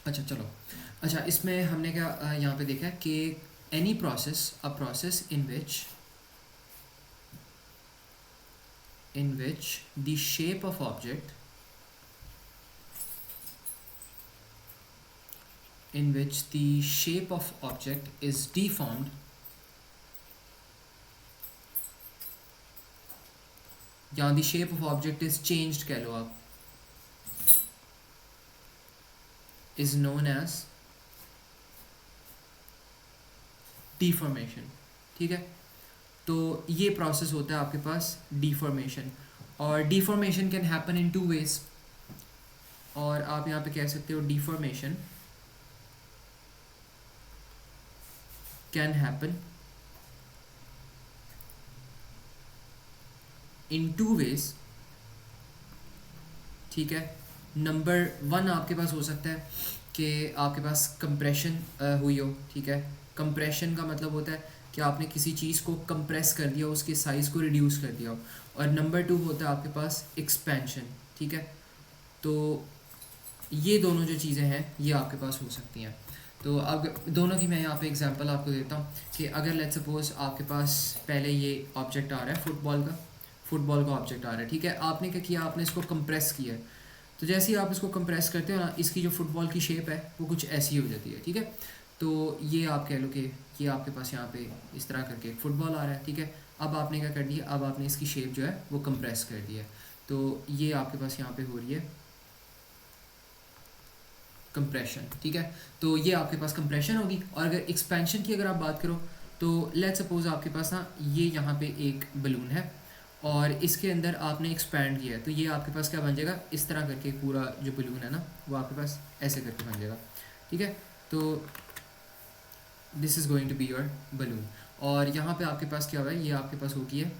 अच्छा चलो। अच्छा इसमें हमने क्या यहाँ पे देखा है कि any process, a process in which the shape of object in which the shape of object is deformed या the shape of object is changed कह लो आप, is known as deformation. ठीक है, तो ये प्रोसेस होता है आपके पास डिफॉर्मेशन. और deformation can happen in two ways. और आप यहाँ पे कह सकते हो deformation can happen in two ways. ठीक है, नंबर वन आपके पास हो सकता है कि आपके पास कंप्रेशन हुई हो. ठीक है, कंप्रेशन का मतलब होता है कि आपने किसी चीज़ को कंप्रेस कर दिया, उसके साइज़ को रिड्यूस कर दिया हो. और नंबर टू होता है आपके पास एक्सपेंशन. ठीक है, तो ये दोनों जो चीज़ें हैं ये आपके पास हो सकती हैं. तो अब दोनों की मैं यहाँ पे एग्जांपल आपको देता हूँ कि अगर लेट्स सपोज आपके पास पहले ये ऑब्जेक्ट आ रहा है फुटबॉल का ऑब्जेक्ट आ रहा है. ठीक है, आपने क्या किया, आपने इसको कंप्रेस किया है. तो जैसे ही आप इसको कंप्रेस करते हो ना, इसकी जो फुटबॉल की शेप है वो कुछ ऐसी हो जाती है. ठीक है, तो ये आप कह लो कि ये आपके पास यहाँ पे इस तरह करके फुटबॉल आ रहा है. ठीक है, अब आपने क्या कर दिया, अब आपने इसकी शेप जो है वो कंप्रेस कर दी है. तो ये आपके पास यहाँ पे हो रही है कंप्रेशन. ठीक है, तो ये आपके पास कंप्रेशन होगी. और अगर एक्सपेंशन की अगर आप बात करो तो लेट्स सपोज आपके पास ना ये यहाँ पे एक बलून है और इसके अंदर आपने एक्सपैंड किया है. तो ये आपके पास क्या बन जाएगा, इस तरह करके पूरा जो बलून है ना वो आपके पास ऐसे करके बन जाएगा. ठीक है, तो this is going to be your balloon. और यहाँ पे आपके पास क्या होगा, ये आपके पास होगी है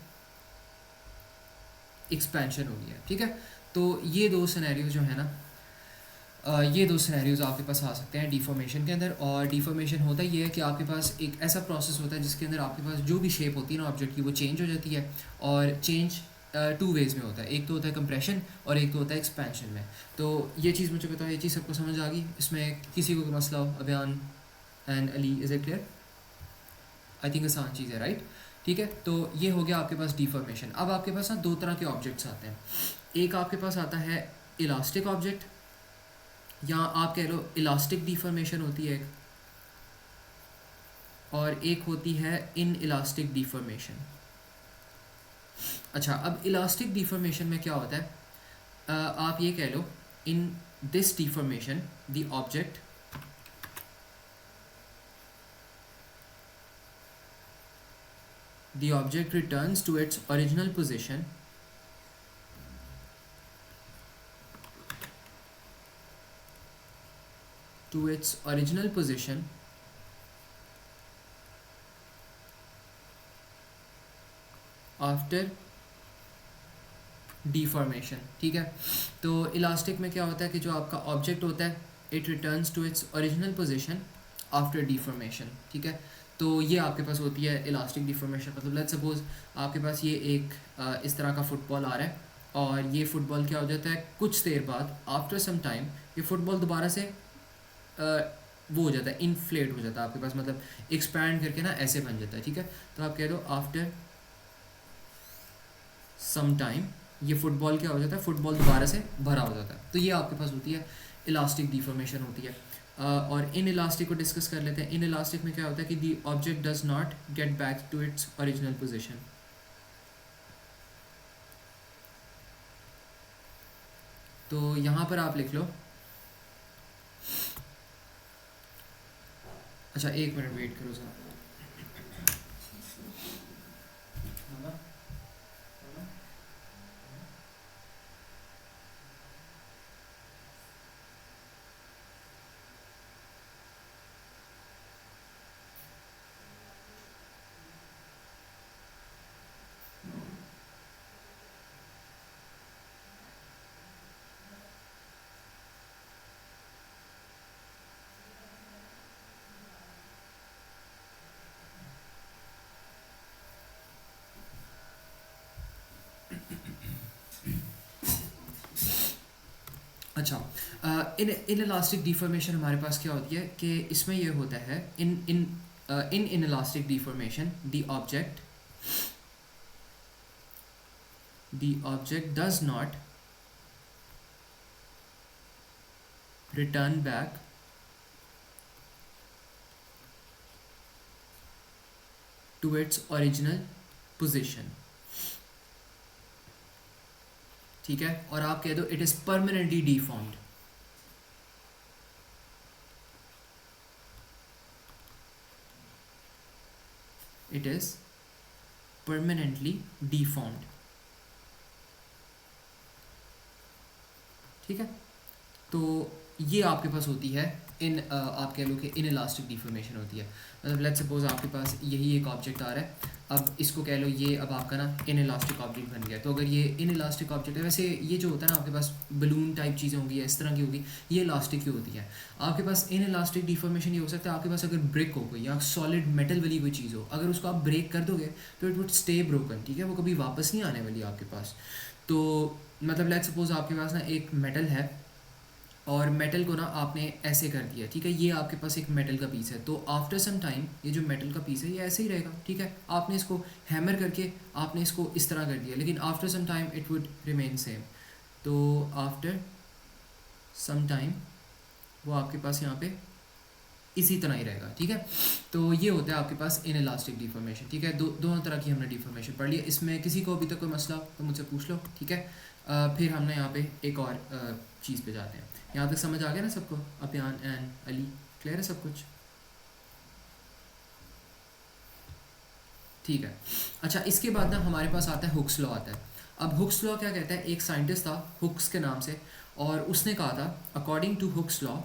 एक्सपेंशन होगी है. ठीक है, तो ये दो सिनेरियो जो है ना, ये दो सिनेरियोज आपके पास आ सकते हैं डिफॉर्मेशन के अंदर. और डिफॉर्मेशन होता ये है कि आपके पास एक ऐसा प्रोसेस होता है जिसके अंदर आपके पास जो भी शेप होती है ना ऑब्जेक्ट की वो चेंज हो जाती है. और चेंज टू वेज में होता है, एक तो होता है कंप्रेशन और एक तो होता है एक्सपेंशन में. तो ये चीज़ मुझे पता है, ये चीज़ सबको समझ आ गई. इसमें किसी को कोई मसला हो, अभियान and Ali, is it clear? I think आसान चीज़ है, राइट? ठीक है, तो ये हो गया आपके पास डिफॉर्मेशन. अब आपके पास ना दो तरह के ऑब्जेक्ट्स आते हैं. एक आपके पास आता है इलास्टिक ऑब्जेक्ट, या आप कह लो इलास्टिक डिफॉर्मेशन होती है एक, और एक होती है इन इलास्टिक डिफॉर्मेशन. अच्छा, अब इलास्टिक डिफॉर्मेशन में क्या होता है, आप ये कह लो in this deformation the object returns to its original position after deformation. ठीक है, तो इलास्टिक में क्या होता है कि जो आपका ऑब्जेक्ट होता है it returns to its original position after deformation. ठीक है, तो ये आपके पास होती है इलास्टिक डिफॉर्मेशन. मतलब लेट्स सपोज आपके पास ये एक इस तरह का फुटबॉल आ रहा है और ये फुटबॉल क्या हो जाता है, कुछ देर बाद आफ्टर सम टाइम ये फुटबॉल दोबारा से वो हो जाता है, इन्फ्लेट हो जाता है आपके पास, मतलब एक्सपैंड करके ना ऐसे बन जाता है. ठीक है, तो आप कह दो आफ्टर सम टाइम ये फुटबॉल क्या हो जाता है, फुटबॉल दोबारा से भरा हो जाता है. तो ये आपके पास होती है इलास्टिक डिफॉर्मेशन होती है. और इन इलास्टिक को डिस्कस कर लेते हैं. इन इलास्टिक में क्या होता है कि the object does not get back to its original position. तो यहाँ पर आप लिख लो, अच्छा एक मिनट वेट करो सर. अच्छा, इन इन इलास्टिक डिफॉर्मेशन हमारे पास क्या होती है कि इसमें ये होता है inelastic deformation the object does not return back to its original position, ठीक है। और आप कह दो it is permanently deformed, it is permanently deformed, ठीक है। तो ये आपके पास होती है आप कह लो कि इन इलास्टिक डिफॉर्मेशन होती है। मतलब लेट्स सपोज आपके पास यही एक ऑब्जेक्ट आ रहा है, अब इसको कह लो ये अब आपका ना इन इलास्टिक ऑब्जेक्ट बन गया। तो अगर ये इन इलास्टिक ऑब्जेक्ट है, वैसे ये जो होता है ना आपके पास बलून टाइप चीज़ें होंगी या इस तरह की होगी, ये इलास्टिक की होती है। आपके पास इन इलास्टिक डिफॉर्मेशन ये हो सकता है आपके पास अगर ब्रिक हो कोई या सॉलिड मेटल वाली कोई चीज़ हो, अगर उसको आप ब्रेक कर दोगे तो इट वुड स्टे ब्रोकन, ठीक है, वो कभी वापस नहीं आने वाली आपके पास। तो मतलब लेट्स सपोज आपके पास ना एक मेटल है और मेटल को ना आपने ऐसे कर दिया, ठीक है, ये आपके पास एक मेटल का पीस है। तो आफ्टर सम टाइम ये जो मेटल का पीस है ये ऐसे ही रहेगा, ठीक है। आपने इसको हैमर करके आपने इसको इस तरह कर दिया, लेकिन after some time it would remain same. तो आफ्टर सम टाइम वो आपके पास यहाँ पे इसी तरह ही रहेगा, ठीक है। तो ये होता है आपके पास इन इलास्टिक डिफॉर्मेशन, ठीक है। दोनों तरह की हमने डिफॉर्मेशन पढ़ लिया। इसमें किसी को अभी तक कोई मसला हो तो मुझसे पूछ लो, ठीक है। फिर हमने यहाँ पे एक और चीज़ पे जाते हैं। यहाँ तक समझ आ गया ना सबको? अपियान एंड अली, क्लियर है सब कुछ? ठीक है। अच्छा, इसके बाद ना हमारे पास आता है हुक्स लॉ आता है। अब हुक्स लॉ क्या कहता है? एक साइंटिस्ट था हुक्स के नाम से, और उसने कहा था according to Hooke's law,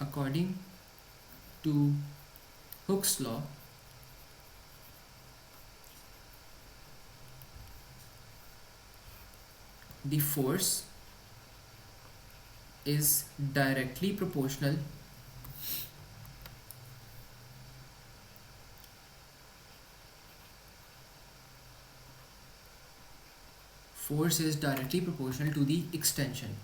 according to Hooke's law, the force is directly proportional force is directly proportional to the extension,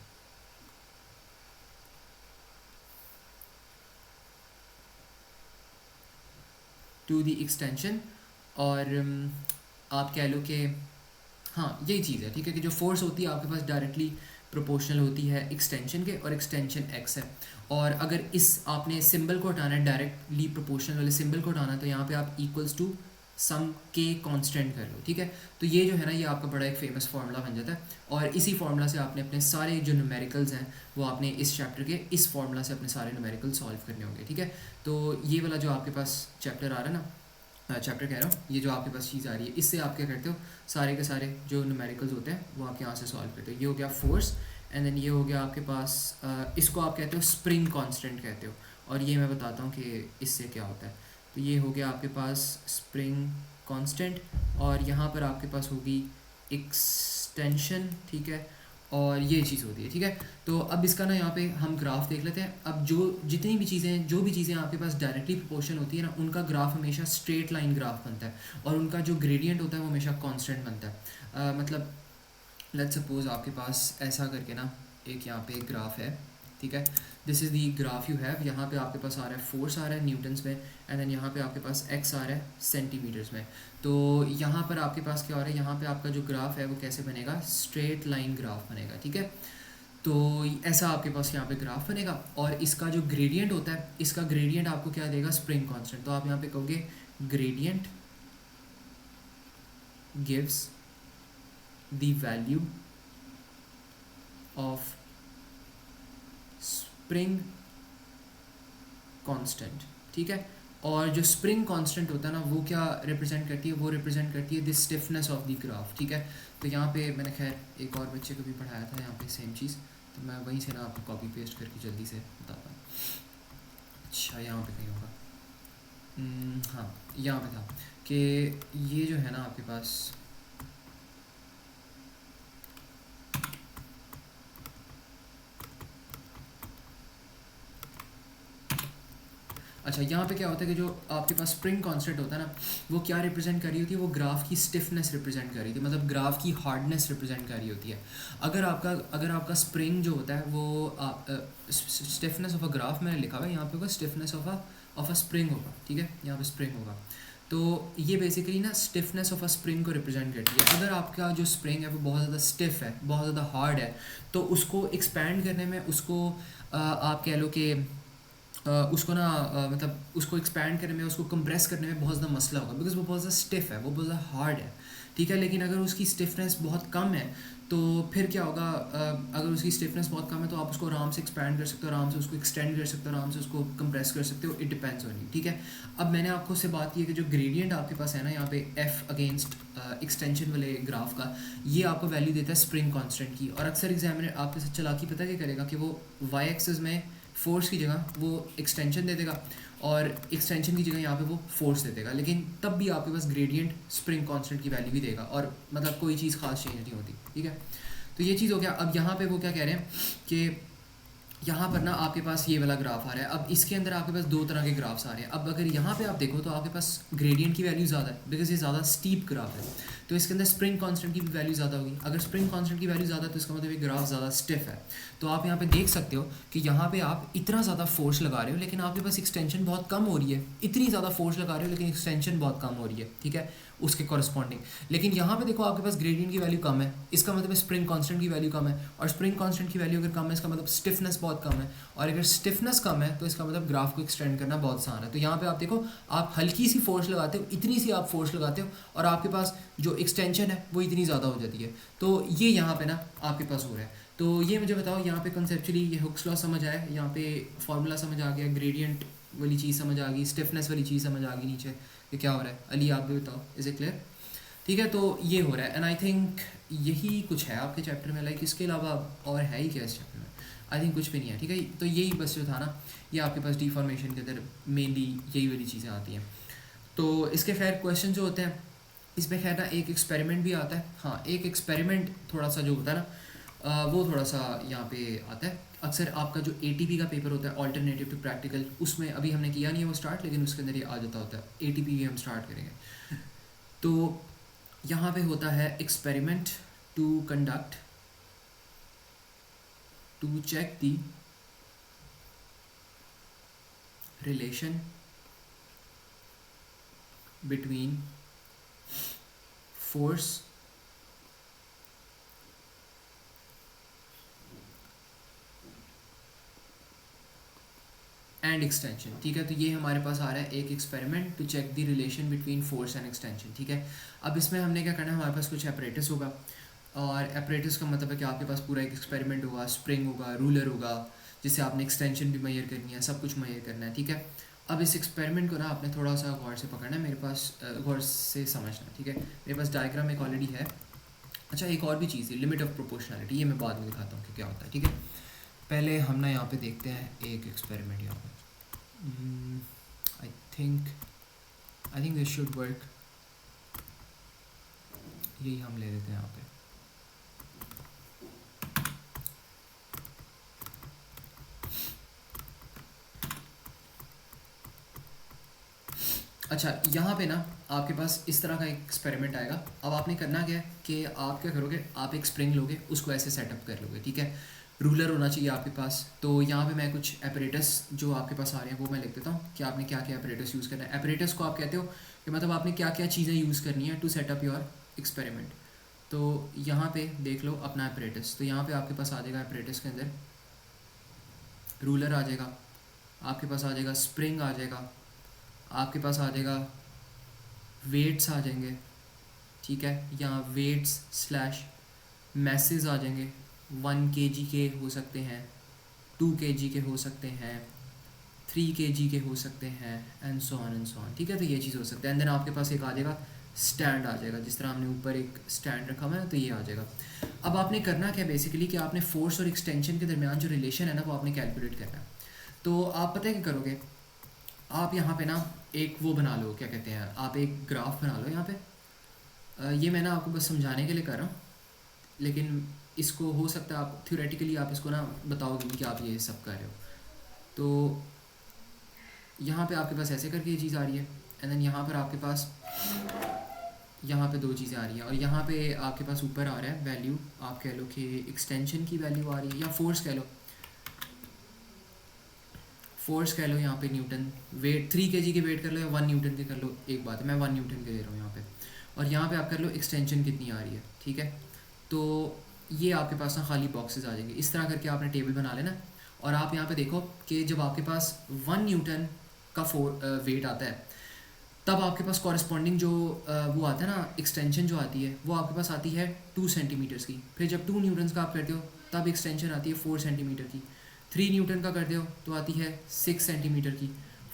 to the extension। और आप कह लो कि हाँ यही चीज़ है, ठीक है, कि जो फोर्स होती है आपके पास डायरेक्टली प्रोपोर्शनल होती है एक्सटेंशन के, और एक्सटेंशन एक्स है। और अगर इस आपने सिंबल को हटाना है, डायरेक्टली प्रोपोर्शनल वाले सिंबल को हटाना है, तो यहाँ पे आप इक्वल्स टू सम के कांस्टेंट कर लो, ठीक है। तो ये जो है ना ये आपका बड़ा एक फेमस फार्मूला बन जाता है, और इसी फार्मूला से आपने अपने सारे जो न्यूमेरिकल्स हैं वो आपने इस चैप्टर के इस फार्मूला से अपने सारे न्यूमेरिकल सॉल्व करने होंगे, ठीक है। तो ये वाला जो आपके पास चैप्टर आ रहा है ना, चैप्टर कह रहा हूँ, ये जो आपके पास चीज़ आ रही है, इससे आप क्या करते हो, सारे के सारे जो न्यूमेरिकल्स होते हैं वो आप यहाँ से सॉल्व करते हो। ये हो गया फोर्स, एंड देन ये हो गया आपके पास इसको आप कहते हो स्प्रिंग कांस्टेंट कहते हो, और ये मैं बताता हूँ कि इससे क्या होता है। तो ये हो गया आपके पास स्प्रिंग कांस्टेंट, और यहाँ पर आपके पास होगी एक्सटेंशन, ठीक है, और ये चीज़ होती है, ठीक है। तो अब इसका ना यहाँ पे हम ग्राफ देख लेते हैं। अब जो जितनी भी चीज़ें जो भी चीज़ें आपके पास डायरेक्टली प्रोपोर्शन होती है ना, उनका ग्राफ हमेशा स्ट्रेट लाइन ग्राफ बनता है, और उनका जो ग्रेडियंट होता है वो हमेशा कांस्टेंट बनता है। मतलब लेट्स सपोज आपके पास ऐसा करके ना एक यहाँ पे एक ग्राफ है, ठीक है, this is the graph you have. यहाँ पे आपके पास आ रहा है फोर्स आ रहा है न्यूटन्स में, एंड देन यहाँ पे आपके पास एक्स आ रहा है सेंटीमीटर्स में। तो यहाँ पर आपके पास क्या हो रहा है, यहाँ पे आपका जो ग्राफ है वो कैसे बनेगा, स्ट्रेट लाइन ग्राफ बनेगा, ठीक है। तो ऐसा आपके पास यहाँ पे ग्राफ बनेगा, और इसका जो ग्रेडियंट होता है, इसका ग्रेडियंट आपको क्या देगा, स्प्रिंग कांस्टेंट। तो आप यहाँ पे कहोगे gradient gives the value of spring constant, ठीक है। और जो स्प्रिंग कांस्टेंट होता है ना वो क्या रिप्रेजेंट करती है, वो रिप्रेजेंट करती है the stiffness of the graph, ठीक है। तो यहाँ पे मैंने खैर एक और बच्चे को भी पढ़ाया था यहाँ पे सेम चीज़, तो मैं वहीं से ना आपको कॉपी पेस्ट करके जल्दी से बताता हूँ। अच्छा यहाँ पे कहीं होगा, हाँ यहाँ पे था कि ये जो है ना आपके पास, अच्छा, यहाँ पे क्या होता है कि जो आपके पास स्प्रिंग कांस्टेंट होता है ना, वो क्या रिप्रेजेंट कर रही होती है, वो ग्राफ की स्टिफनेस रिप्रेजेंट कर रही थी, मतलब ग्राफ की हार्डनेस रिप्रेजेंट कर रही होती है। अगर आपका स्प्रिंग जो होता है वो स्टिफनेस ऑफ अ ग्राफ मैंने लिखा हुआ है यहाँ पे, होगा स्टिफनेस ऑफ अ स्प्रिंग होगा, ठीक है, यहाँ पे स्प्रिंग होगा। तो ये बेसिकली ना स्टिफनेस ऑफ अ स्प्रिंग को रिप्रेजेंट करती है। अगर आपका जो स्प्रिंग है वो बहुत ज़्यादा स्टिफ है, बहुत ज़्यादा हार्ड है, तो उसको एक्सपैंड करने में, उसको आप कह लो कि उसको ना मतलब उसको एक्सपैंड करने में, उसको कंप्रेस करने में बहुत ज़्यादा मसला होगा, बिकॉज वो बहुत ज़्यादा स्टिफ है, वो बहुत ज़्यादा हार्ड है, ठीक है। लेकिन अगर उसकी स्टिफनेस बहुत कम है तो फिर क्या होगा, अगर उसकी स्टिफनेस बहुत कम है तो आप उसको आराम से एक्सपैंड कर सकते हो, आराम से उसको एक्सटेंड कर सकते हो, आराम से उसको कंप्रेस कर सकते हो, इट डिपेंड्स ऑन यू, ठीक है। अब मैंने आपको से बात की है कि जो ग्रेडियंट आपके पास है ना यहाँ पे एफ अगेंस्ट एक्सटेंशन वाले ग्राफ का, ये आपको वैल्यू देता है स्प्रिंग कांस्टेंट की। और अक्सर एग्जामिनर आपके साथ चालाकी पता क्या करेगा कि वो वाई एक्सिस में फोर्स की जगह वो एक्सटेंशन दे देगा, और एक्सटेंशन की जगह यहाँ पे वो फोर्स दे देगा, लेकिन तब भी आपके पास ग्रेडियंट स्प्रिंग कांस्टेंट की वैल्यू भी देगा, और मतलब कोई चीज़ खास चेंज नहीं होती, ठीक है। तो ये चीज़ हो गया। अब यहाँ पे वो क्या कह रहे हैं कि यहाँ पर ना आपके पास ये वाला ग्राफ आ रहा है। अब इसके अंदर आपके पास दो तरह के ग्राफ्स आ रहे हैं। अब अगर यहाँ पे आप देखो तो आपके पास ग्रेडियंट की वैल्यू ज़्यादा है, बिकॉज ये ज़्यादा स्टीप ग्राफ है, तो इसके अंदर स्प्रिंग कांस्टेंट की भी वैल्यू ज़्यादा होगी। अगर स्प्रिंग कांस्टेंट की वैल्यू ज़्यादा है तो इसका मतलब ये ग्राफ ज़्यादा स्टिफ है। तो आप यहाँ पे देख सकते हो कि यहाँ पे आप इतना ज़्यादा फोर्स लगा रहे हो लेकिन आपके पास एक्सटेंशन बहुत कम हो रही है, इतनी ज़्यादा फोर्स लगा रहे हो लेकिन एक्सटेंशन बहुत कम हो रही है, ठीक है, उसके कॉरस्पॉन्डिंग। लेकिन यहाँ पे देखो आपके पास ग्रेडियंट की वैल्यू कम है, इसका मतलब स्प्रिंग कांस्टेंट की वैल्यू कम है, और स्प्रिंग कांस्टेंट की वैल्यू अगर कम है इसका मतलब स्टिफनेस बहुत कम है, और अगर स्टिफनेस कम है तो इसका मतलब ग्राफ को एक्सटेंड करना बहुत आसान है। तो यहाँ पे आप देखो, आप हल्की सी फोर्स लगाते हो, इतनी सी आप फोर्स लगाते हो, और आपके पास जो एक्सटेंशन है वो इतनी ज़्यादा हो जाती है। तो ये यहाँ पे ना आपके पास हो रहा है। तो ये मुझे बताओ, यहाँ पे कंसेप्चुअली ये हुक्स लॉ समझ आया, यहाँ पे फार्मूला समझ आ गया, ग्रेडियंट वाली चीज़ समझ आ गई, स्टिफनेस वाली चीज़ समझ आ गई नीचे, ये क्या हो रहा है। अली आप भी बताओ, इज़ इट क्लियर? ठीक है, तो ये हो रहा है, एंड आई थिंक यही कुछ है आपके चैप्टर में, लाइक इसके अलावा और है ही क्या इस चैप्टर में? आई थिंक कुछ भी नहीं है, ठीक है। तो यही बस जो था ना, ये आपके पास डिफॉर्मेशन के अंदर मेनली यही वाली चीज़ें आती हैं। तो इसके खैर क्वेश्चन जो होते हैं इसमें खैर ना एक एक्सपेरिमेंट भी आता है। हाँ, एक एक्सपेरिमेंट थोड़ा सा जो होता है ना वो थोड़ा सा यहाँ पे आता है। अक्सर आपका जो एटीपी का पेपर होता है, ऑल्टरनेटिव टू प्रैक्टिकल, उसमें अभी हमने किया नहीं है वो स्टार्ट, लेकिन उसके अंदर ये आ जाता होता है। एटीपी भी हम स्टार्ट करेंगे। तो यहाँ पे होता है experiment to conduct to check the relation between force and extension, ठीक है। तो ये हमारे पास आ रहा है एक experiment to check the relation between force and extension, ठीक है। अब इसमें हमने क्या करना है, हमारे पास कुछ एपरेटस होगा, और एपरेटस का मतलब है कि आपके पास पूरा एक एक्सपेरिमेंट होगा, स्प्रिंग होगा, रूलर होगा, जिससे आपने एक्सटेंशन भी मेजर करनी है, सब कुछ मेजर करना है, ठीक है। अब इस एक्सपेरिमेंट को ना आपने थोड़ा सा गौर से पकड़ना है, मेरे पास गौर से समझना, ठीक है। मेरे पास डायग्राम एक ऑलरेडी है। अच्छा, एक और भी चीज़ है, लिमिट ऑफ प्रोपोर्शनैलिटी, ये मैं बाद में दिखाता हूँ कि क्या होता है, ठीक है। पहले हम ना यहाँ पे देखते हैं एक एक्सपेरिमेंट यहाँ पर। I think this should work. यही हम ले लेते हैं यहाँ पे। अच्छा, यहाँ पे ना आपके पास इस तरह का एक एक्सपेरिमेंट आएगा। अब आपने करना क्या है कि आप क्या करोगे, आप एक स्प्रिंग लोगे, उसको ऐसे सेटअप कर लोगे, ठीक है। रूलर होना चाहिए आपके पास। तो यहाँ पे मैं कुछ एपरेटस जो आपके पास आ रहे हैं वो मैं लिख देता हूँ कि आपने क्या क्या एपरेटस यूज़ करना है। एपरेटस को आप कहते हो कि मतलब आपने क्या क्या चीज़ें यूज़ करनी है टू सेटअप योर एक्सपेरिमेंट। तो यहाँ पे देख लो अपना एपरेटस। तो यहाँ पे आपके पास आ जाएगा एपरेटस के अंदर रूलर आ जाएगा, आपके पास आ जाएगा स्प्रिंग आ जाएगा, आपके पास आ जाएगा वेट्स आ जाएंगे, ठीक है। यहाँ वेट्स स्लैश मैसेज आ जाएंगे। 1 kg के हो सकते हैं, 2 kg के हो सकते हैं, 3 kg के हो सकते हैं, एंड सो ऑन, ठीक है। तो ये चीज़ हो सकता है। एंड देन आपके पास एक आ जाएगा स्टैंड आ जाएगा, जिस तरह हमने ऊपर एक स्टैंड रखा हुआ है, तो ये आ जाएगा। अब आपने करना क्या बेसिकली कि आपने फोर्स और एक्सटेंशन के दरमियान जो रिलेशन है ना वो आपने कैलकुलेट करना है। तो आप पता है क्या करोगे, आप यहाँ पे ना एक वो बना लो, क्या कहते हैं, आप एक ग्राफ बना लो यहाँ पे। ये मैं ना आपको बस समझाने के लिए कर रहा हूँ, लेकिन इसको हो सकता है आप थ्योरेटिकली आप इसको ना बताओगे कि आप ये सब कर रहे हो। तो यहाँ पे आपके पास ऐसे करके ये चीज़ आ रही है, एंड देन यहाँ पर आपके पास यहाँ पे दो चीज़ें आ रही हैं, और यहाँ पे आपके पास ऊपर आ रहा है वैल्यू, आप कह लो कि एक्सटेंशन की वैल्यू आ रही है, या फोर्स कह लो, फोर्स कह लो यहाँ पे न्यूटन, वेट 3 kg के वेट कर लो या 1 न्यूटन के कर लो, एक बात है, मैं 1 न्यूटन के ले रहा हूँ यहाँ पे, और यहाँ पे आप कर लो एक्सटेंशन कितनी आ रही है, ठीक है। तो ये आपके पास ना खाली बॉक्सेस आ जाएंगे, इस तरह करके आपने टेबल बना लेना, और आप यहाँ पे देखो कि जब आपके पास 1 न्यूटन का वेट आता है, तब आपके पास कॉरस्पॉन्डिंग जो वो आता है ना एक्सटेंशन जो आती है, वो आपके पास आती है 2 सेंटीमीटर्स की। फिर जब 2 न्यूटन्स का आप करते हो तब एक्सटेंशन आती है 4 सेंटीमीटर की। 3 न्यूटन का करते हो तो आती है 6 सेंटीमीटर की।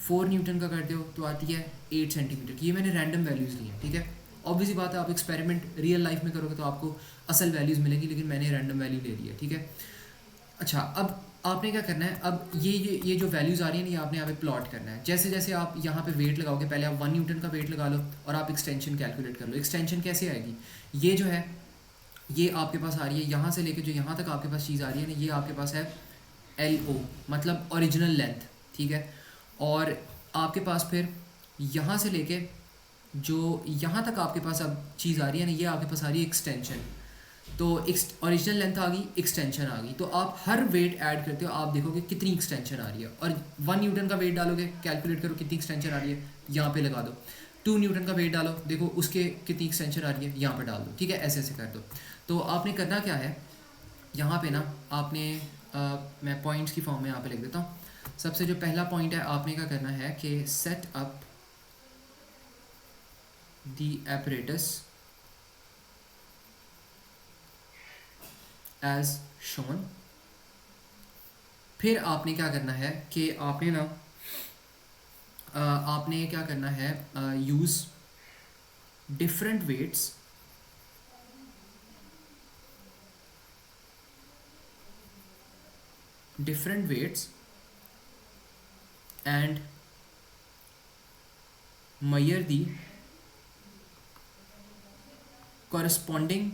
4 न्यूटन का करते हो तो आती है 8 सेंटीमीटर की। ये मैंने रैंडम वैल्यूज़ ली हैं, ठीक है। ऑब्वियसली बात है, आप एक्सपेरिमेंट रियल लाइफ में करोगे तो आपको असल वैल्यूज़ मिलेगी, लेकिन मैंने रैंडम वैल्यू ले ली है, ठीक है। अच्छा, अब आपने क्या करना है, अब ये जो वैल्यूज़ आ रही हैं ना, ये आपने यहाँ पे प्लॉट करना है। जैसे जैसे आप यहाँ पे वेट लगाओगे, पहले आप 1 न्यूटन का वेट लगा लो और आप एक्सटेंशन कैलकुलेट कर लो। एक्सटेंशन कैसे आएगी, ये जो है ये आपके पास आ रही है यहाँ से लेके जो यहाँ तक आपके पास चीज़ आ रही है ना, ये आपके पास है LO, मतलब ओरिजिनल लेंथ, ठीक है। और आपके पास फिर यहाँ से लेके जो यहाँ तक आपके पास अब चीज़ आ रही है ना, ये आपके पास आ रही है एक्सटेंशन। तो ओरिजिनल लेंथ आ गई, एक्सटेंशन आ गई, तो आप हर वेट ऐड करते हो, आप देखोगे कितनी एक्सटेंशन आ रही है। और 1 न्यूटन का वेट डालोगे, कैलकुलेट करो कितनी एक्सटेंशन आ रही है, यहाँ पे लगा दो। 2 न्यूटन का वेट डालो, देखो उसके कितनी एक्सटेंशन आ रही है, यहाँ पर डाल दो, ठीक है। ऐसे ऐसे कर दो। तो आपने करना क्या है, यहाँ पे ना आपने मैं पॉइंट्स की फॉर्म में यहाँ पे लिख देता हूँ। सबसे जो पहला पॉइंट है, आपने क्या करना है कि set up the apparatus as shown. फिर आपने क्या करना है कि आपने ना आपने क्या करना है, use different weights, and measure the corresponding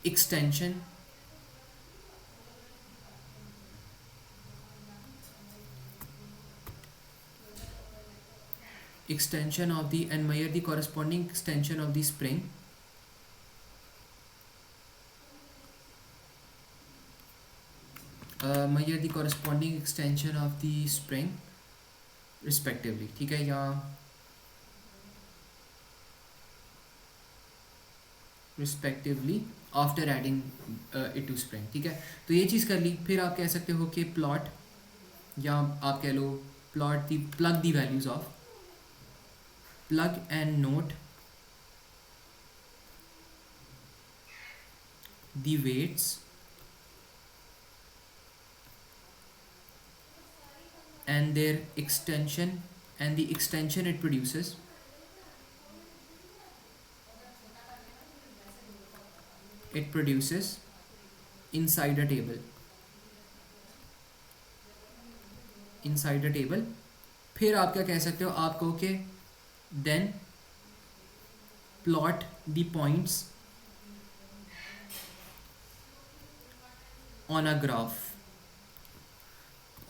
extension of the and measure the corresponding extension of the spring measure the corresponding extension of the spring respectively, ठीक है। या respectively after adding it to spring, ठीक है। तो ये चीज़ कर ली। फिर आप कह सकते हो कि प्लॉट, या आप कह लो plot the plug the values of, plug and note the weights and their extension and the extension it produces inside a table, फिर आप क्या कह सकते हो, आप कहो कि then plot the points on a graph,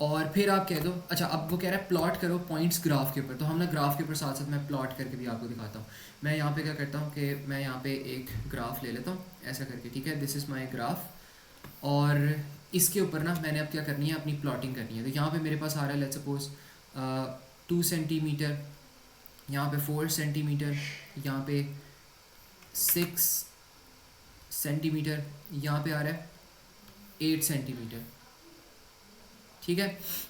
और फिर आप कह दो, अच्छा अब वो कह रहा है प्लॉट करो पॉइंट्स ग्राफ के ऊपर, तो हम ना ग्राफ के ऊपर साथ साथ मैं प्लॉट करके भी आपको दिखाता हूँ। मैं यहाँ पे क्या करता हूँ कि मैं यहाँ पे एक ग्राफ ले लेता हूँ ऐसा करके, ठीक है। दिस इज़ माय ग्राफ, और इसके ऊपर ना मैंने अब क्या करनी है, अपनी प्लॉटिंग करनी है। तो यहाँ पे मेरे पास आ रहा है लेट्स सपोज 2 सेंटीमीटर, यहाँ पे 4 सेंटीमीटर, यहाँ पे 6 सेंटीमीटर, यहाँ पे आ रहा है 8 सेंटीमीटर, ठीक है।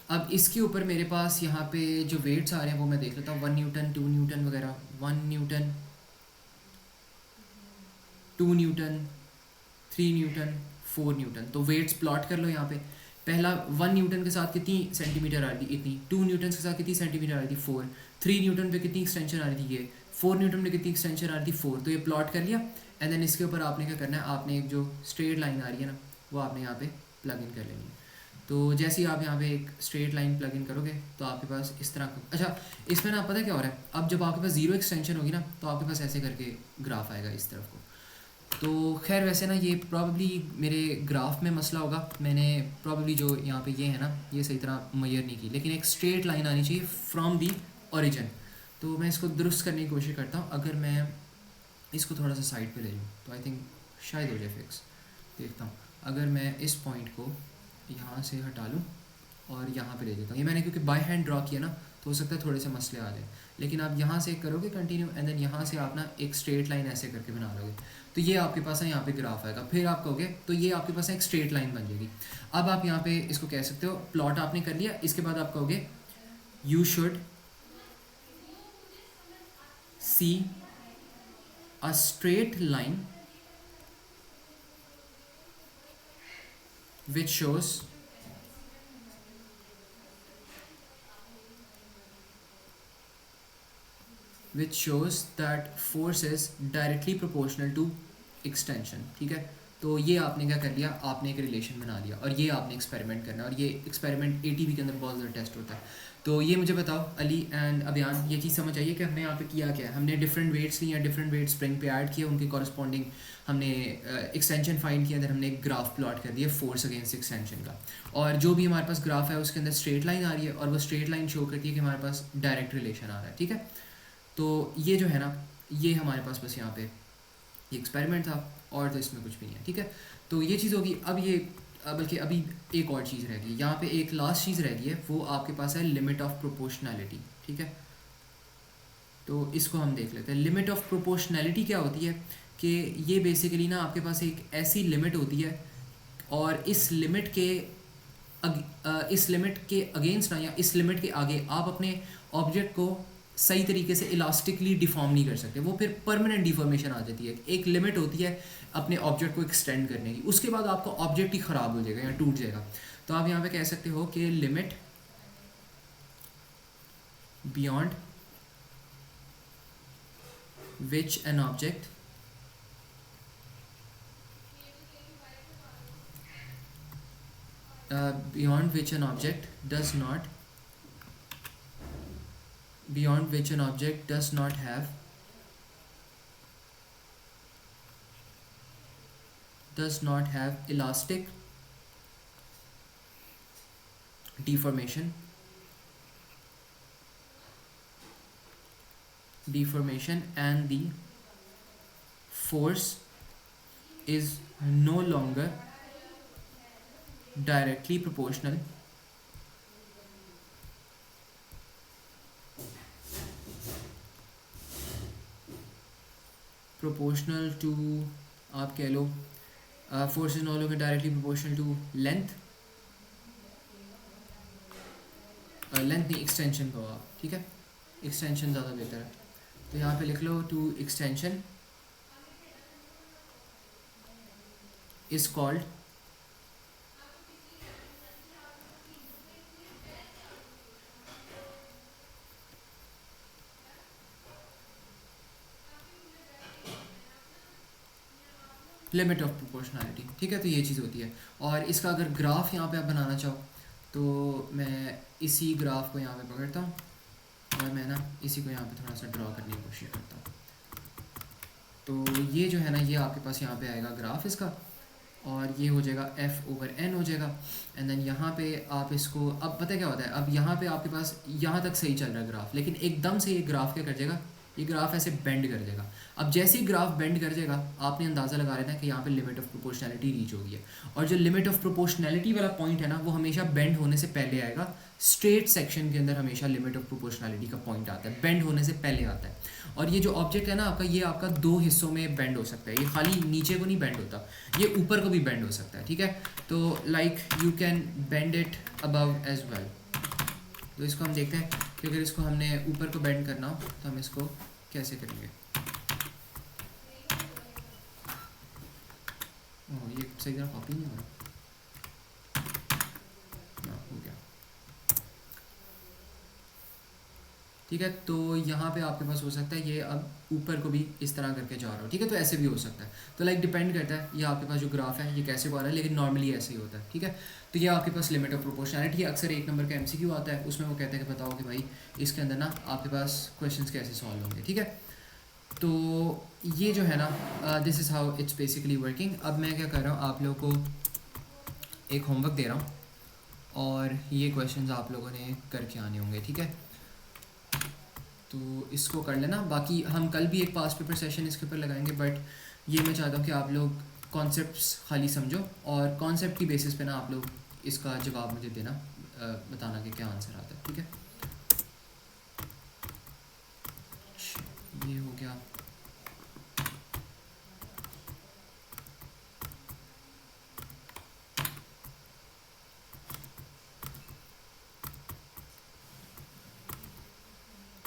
अब इसके ऊपर मेरे पास यहाँ पे जो वेट्स आ रहे हैं वो मैं देख लेता हूँ, 1 न्यूटन, 2 न्यूटन वगैरह, 1 न्यूटन, 2 न्यूटन, 3 न्यूटन, 4 न्यूटन। तो वेट्स प्लॉट कर लो यहाँ पे। पहला 1 न्यूटन के साथ कितनी सेंटीमीटर आ रही थी, इतनी। 2 न्यूटन के साथ कितनी सेंटीमीटर आ रही थी, 4। 3 न्यूटन पे कितनी एक्सटेंशन आ रही थी, ये। 4 न्यूटन पे कितनी एक्सटेंशन आ रही थी, 4। तो ये प्लॉट कर लिया, एंड देन इसके ऊपर आपने क्या करना है, आपने एक जो स्ट्रेट लाइन आ रही है ना, वो आपने यहाँ पे प्लग इन कर लेनी है। तो जैसे ही आप यहाँ पे एक स्ट्रेट लाइन प्लग इन करोगे तो आपके पास इस तरह का, अच्छा इसमें ना पता क्या हो रहा है, अब जब आपके पास जीरो एक्सटेंशन होगी ना, तो आपके पास ऐसे करके ग्राफ आएगा इस तरफ को। तो खैर वैसे ना ये प्रॉब्ली मेरे ग्राफ में मसला होगा, मैंने प्रॉब्ली जो यहाँ पे ये है ना ये सही तरह मेजर नहीं की, लेकिन एक स्ट्रेट लाइन आनी चाहिए फ्रॉम दी ओरिजिन। तो मैं इसको दुरुस्त करने की कोशिश करता हूँ। अगर मैं इसको थोड़ा सा साइड पे ले लूँ तो आई थिंक शायद हो जाए फिक्स। देखता हूँ, अगर मैं इस पॉइंट को यहाँ से हटा लूँ और यहाँ पे ले देता हूँ, ये मैंने क्योंकि बाय हैंड ड्रॉ किया ना तो हो सकता है थोड़े से मसले आ जाए, लेकिन आप यहाँ से करोगे कंटिन्यू एंड देन यहाँ से आप ना एक स्ट्रेट लाइन ऐसे करके बना लोगे तो ये आपके पास है यहाँ पे ग्राफ आएगा, फिर आप कहोगे तो ये आपके पास एक स्ट्रेट लाइन बन जाएगी। अब आप यहाँ पे इसको कह सकते हो प्लॉट आपने कर लिया, इसके बाद आप कहोगे you should see a straight line which shows that force is directly proportional to extension। ठीक है, तो ये आपने क्या कर लिया, आपने एक रिलेशन बना लिया और ये आपने एक्सपेरिमेंट करना है और ये एक्सपेरिमेंट एटीवी के अंदर बहुत ज़्यादा टेस्ट होता है। तो ये मुझे बताओ अली एंड अभियान, ये चीज़ समझ आइए कि हमने यहाँ पे किया क्या है। हमने डिफरेंट वेट्स लिए, डिफरेंट वेट्स स्प्रिंग पे ऐड किए, उनके कॉरस्पॉन्डिंग हमने एक्सटेंशन फाइंड किया, अंदर हमने एक ग्राफ प्लॉट कर दिया फोर्स अगेंस्ट एक्सटेंशन का, और जो भी हमारे पास ग्राफ है उसके अंदर स्ट्रेट लाइन आ रही है और वो स्ट्रेट लाइन शो करती है कि हमारे पास डायरेक्ट रिलेशन आ रहा है। ठीक है, तो ये जो है ना ये हमारे पास बस यहाँ पे ये एक्सपेरिमेंट था और तो इसमें कुछ भी नहीं है। ठीक है, तो ये चीज़ होगी। अब ये बल्कि अभी एक और चीज़ रह गई यहाँ पे, एक लास्ट चीज़ रह गई है, वो आपके पास है लिमिट ऑफ प्रोपोर्शनैलिटी। ठीक है, तो इसको हम देख लेते हैं। लिमिट ऑफ प्रोपोर्शनैलिटी क्या होती है कि ये बेसिकली ना आपके पास एक ऐसी लिमिट होती है और इस लिमिट के अगेंस्ट ना या इस लिमिट के आगे आप अपने ऑब्जेक्ट को सही तरीके से इलास्टिकली डिफॉर्म नहीं कर सकते, वो फिर परमानेंट डिफॉर्मेशन आ जाती है। एक लिमिट होती है अपने ऑब्जेक्ट को एक्सटेंड करने की, उसके बाद आपका ऑब्जेक्ट ही ख़राब हो जाएगा या टूट जाएगा। तो आप यहाँ पे कह सकते हो कि limit beyond which an object beyond which an object does not have elastic deformation and the force is no longer directly proportional to, आप कह लो force is no longer directly proportional to length नहीं extension को आप। ठीक है, extension ज़्यादा बेहतर है, तो यहाँ पे लिख लो to extension is called limit of proportionality. ठीक है, तो ये चीज़ होती है। और इसका अगर ग्राफ यहाँ पे आप बनाना चाहो तो मैं इसी ग्राफ को यहाँ पे पकड़ता हूँ और मैं ना इसी को यहाँ पे थोड़ा सा ड्रॉ करने की कोशिश करता हूँ। तो ये जो है ना ये आपके पास यहाँ पे आएगा ग्राफ इसका, और ये हो जाएगा F/n हो जाएगा। एंड देन यहाँ पे आप इसको, अब पता क्या होता है, अब यहाँ पे आपके पास यहाँ तक सही चल रहा है ग्राफ, लेकिन एकदम से ये ग्राफ क्या कर जाएगा, ये ग्राफ ऐसे बेंड कर जाएगा। अब जैसे ही ग्राफ बेंड कर जाएगा आपने अंदाज़ा लगा लेना कि यहाँ पे लिमिट ऑफ प्रोपोर्शनैलिटी रीच हो गई है। और जो लिमिट ऑफ प्रोपोर्शनैलिटी वाला पॉइंट है ना वो हमेशा बेंड होने से पहले आएगा। स्ट्रेट सेक्शन के अंदर हमेशा लिमिट ऑफ प्रोपोर्शनैलिटी का पॉइंट आता है, बेंड होने से पहले आता है। और ये जो ऑब्जेक्ट है ना आपका, ये आपका दो हिस्सों में बेंड हो सकता है, ये खाली नीचे को नहीं बेंड होता, ये ऊपर को भी बेंड हो सकता है। ठीक है, तो like you can bend it above as well. तो इसको हम देखते हैं कि अगर इसको हमने ऊपर को बेंड करना हो तो हम इसको कैसे करेंगे। ओह, ये सही तरह कॉपी नहीं हो रहा, हो गया। ठीक है, तो यहाँ पे आपके पास हो सकता है ये अब ऊपर को भी इस तरह करके जा रहा हो। ठीक है, तो ऐसे भी हो सकता है। तो लाइक डिपेंड करता है ये आपके पास जो ग्राफ है ये कैसे को आ रहा है, लेकिन नॉर्मली ऐसे ही होता है। ठीक है, तो ये आपके पास लिमिट ऑफ प्रोपोर्शनैलिटी है। अक्सर 1 नंबर का MCQ आता है, उसमें वो कहते हैं कि बताओ कि भाई इसके अंदर ना आपके पास क्वेश्चंस कैसे सॉल्व होंगे। ठीक है, तो ये जो है ना, this is how it's basically working. अब मैं क्या कर रहा हूँ, आप लोगों को एक होमवर्क दे रहा हूँ और ये क्वेश्चंस आप लोगों ने करके आने होंगे, ठीक है। तो इसको कर लेना, बाकी हम कल भी एक पास पेपर सेशन इसके ऊपर लगाएंगे, बट ये मैं चाहता हूँ कि आप लोग कॉन्सेप्ट्स खाली समझो और कॉन्सेप्ट की बेसिस पे ना आप लोग इसका जवाब मुझे देना, बताना कि क्या आंसर आता है, ठीक है। ये हो गया।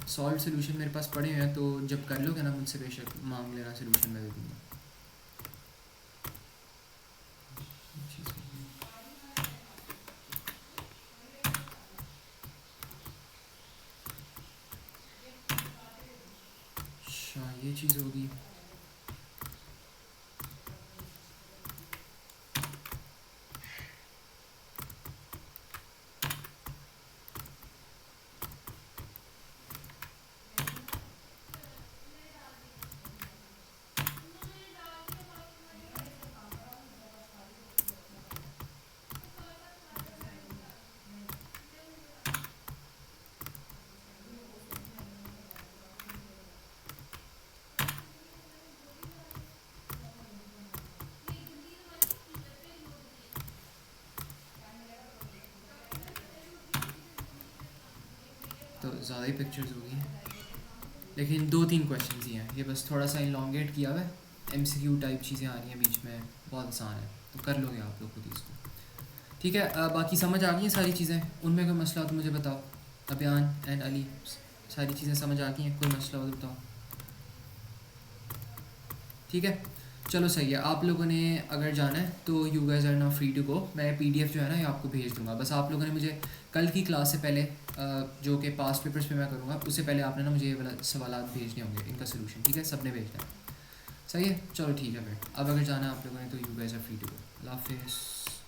सॉल्व सोल्यूशन मेरे पास पड़े हुए हैं, तो जब कर लोगे ना मुझसे बेशक मांग लेना, सोल्यूशन मैं दे दूँगा। अच्छा, ये चीज़ होगी। तो ज़्यादा ही पिक्चर्स होगी, लेकिन 2-3 क्वेश्चन ही हैं, ये बस थोड़ा सा इलॉन्गेट किया हुआ है, MCQ टाइप चीज़ें आ रही हैं बीच में, बहुत आसान है, तो कर लोगे आप लोग खुद ही इसको, ठीक है। बाकी समझ आ गई हैं सारी चीज़ें, उनमें कोई मसला हो तो मुझे बताओ। अबियान एंड अली, सारी चीज़ें समझ आ गई हैं, कोई मसला हो तो बताओ, ठीक है। चलो सही है, आप लोगों ने अगर जाना है तो you guys are now free to go. मैं PDF जो है ना ये आपको भेज दूंगा, बस आप लोगों ने मुझे कल की क्लास से पहले, जो कि पास पेपर्स पे मैं करूँगा उससे पहले आपने ना मुझे ये वाला सवाल भेजने होंगे, इनका सोल्यूशन, ठीक है, सब ने भेजना है। सही है, चलो ठीक है फिर। अब अगर जाना है आप लोगों ने तो you guys are free to go. अल्लाह हाफिज़।